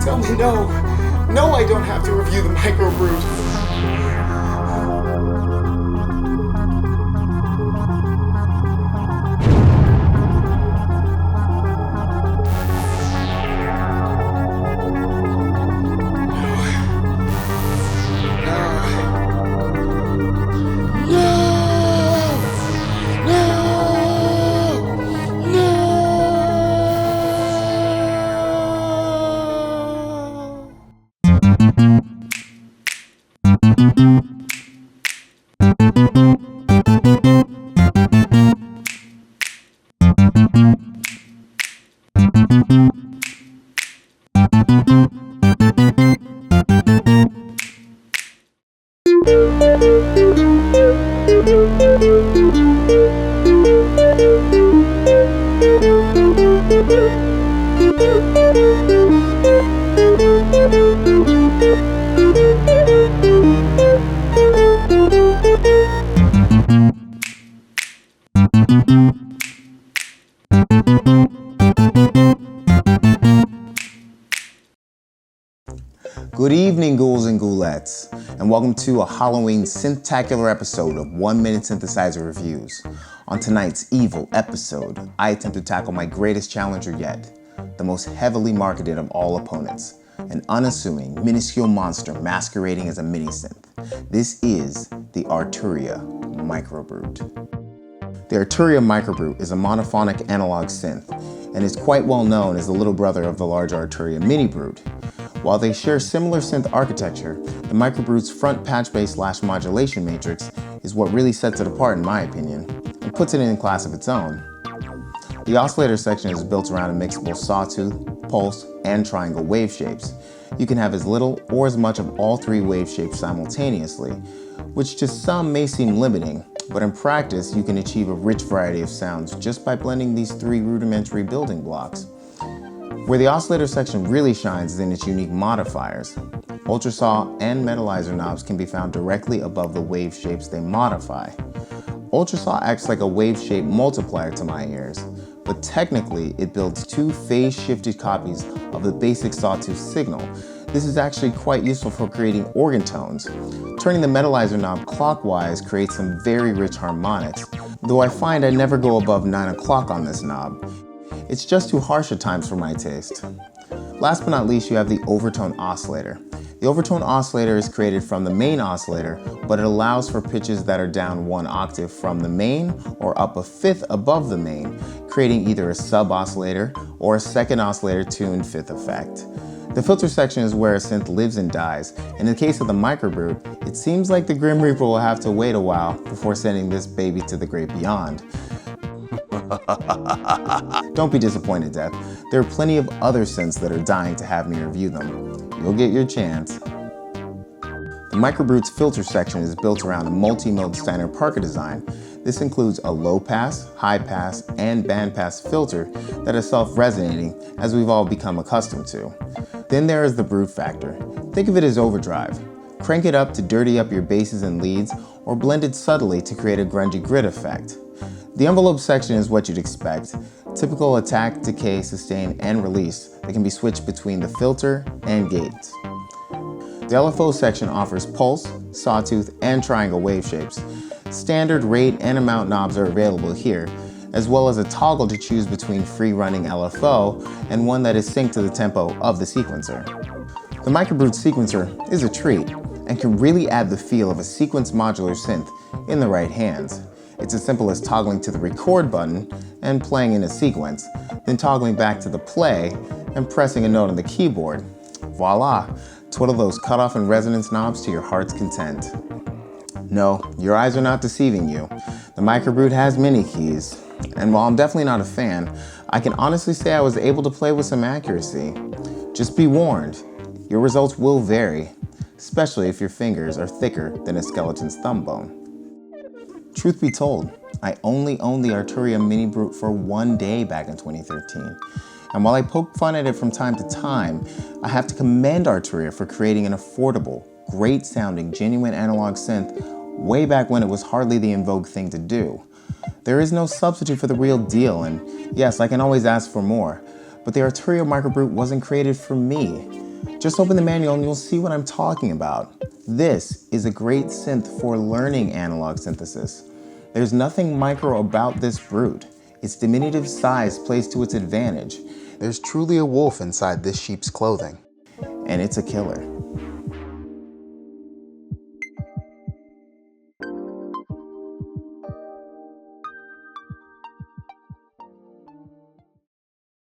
Tell me no. No, I don't have to review the Microbrute. Good evening, ghouls and ghoulettes, and welcome to a Halloween Synthtacular episode of 1 Minute Synthesizer Reviews. On tonight's evil episode, I attempt to tackle my greatest challenger yet, the most heavily marketed of all opponents, an unassuming, minuscule monster masquerading as a mini-synth. This is the Arturia Microbrute. The Arturia Microbrute is a monophonic analog synth, and is quite well known as the little brother of the large Arturia Microbrute. While they share similar synth architecture, the Microbrute's front patch-based/modulation matrix is what really sets it apart in my opinion, and puts it in a class of its own. The oscillator section is built around a mixable sawtooth, pulse, and triangle wave shapes. You can have as little or as much of all three wave shapes simultaneously, which to some may seem limiting, but in practice you can achieve a rich variety of sounds just by blending these three rudimentary building blocks. Where the oscillator section really shines is in its unique modifiers. Ultrasaw and metalizer knobs can be found directly above the wave shapes they modify. Ultrasaw acts like a wave shape multiplier to my ears, but technically it builds two phase-shifted copies of the basic sawtooth signal. This is actually quite useful for creating organ tones. Turning the metalizer knob clockwise creates some very rich harmonics, though I find I never go above 9 o'clock on this knob. It's just too harsh at times for my taste. Last but not least, you have the Overtone Oscillator. The Overtone Oscillator is created from the main oscillator, but it allows for pitches that are down 1 octave from the main or up a fifth above the main, creating either a sub-oscillator or a second oscillator tuned fifth effect. The filter section is where a synth lives and dies. In the case of the Microbrute, it seems like the Grim Reaper will have to wait a while before sending this baby to the great beyond. Don't be disappointed, Death. There are plenty of other synths that are dying to have me review them. You'll get your chance. The Microbrute's filter section is built around a multi-mode standard Parker design. This includes a low-pass, high-pass, and band-pass filter that is self-resonating, as we've all become accustomed to. Then there is the Brew Factor. Think of it as overdrive. Crank it up to dirty up your basses and leads, or blend it subtly to create a grungy grit effect. The envelope section is what you'd expect. Typical attack, decay, sustain, and release that can be switched between the filter and gates. The LFO section offers pulse, sawtooth, and triangle wave shapes. Standard rate and amount knobs are available here, as well as a toggle to choose between free-running LFO and one that is synced to the tempo of the sequencer. The Microbrute sequencer is a treat and can really add the feel of a sequence modular synth in the right hands. It's as simple as toggling to the record button and playing in a sequence, then toggling back to the play and pressing a note on the keyboard. Voila! Twiddle those cutoff and resonance knobs to your heart's content. No, your eyes are not deceiving you. The Microbrute has many keys, and while I'm definitely not a fan, I can honestly say I was able to play with some accuracy. Just be warned, your results will vary, especially if your fingers are thicker than a skeleton's thumb bone. Truth be told, I only owned the Arturia Microbrute for 1 day back in 2013. And while I poke fun at it from time to time, I have to commend Arturia for creating an affordable, great sounding, genuine analog synth way back when it was hardly the in vogue thing to do. There is no substitute for the real deal, and yes, I can always ask for more, but the Arturia Microbrute wasn't created for me. Just open the manual and you'll see what I'm talking about. This is a great synth for learning analog synthesis. There's nothing micro about this brute. Its diminutive size plays to its advantage. There's truly a wolf inside this sheep's clothing. And it's a killer.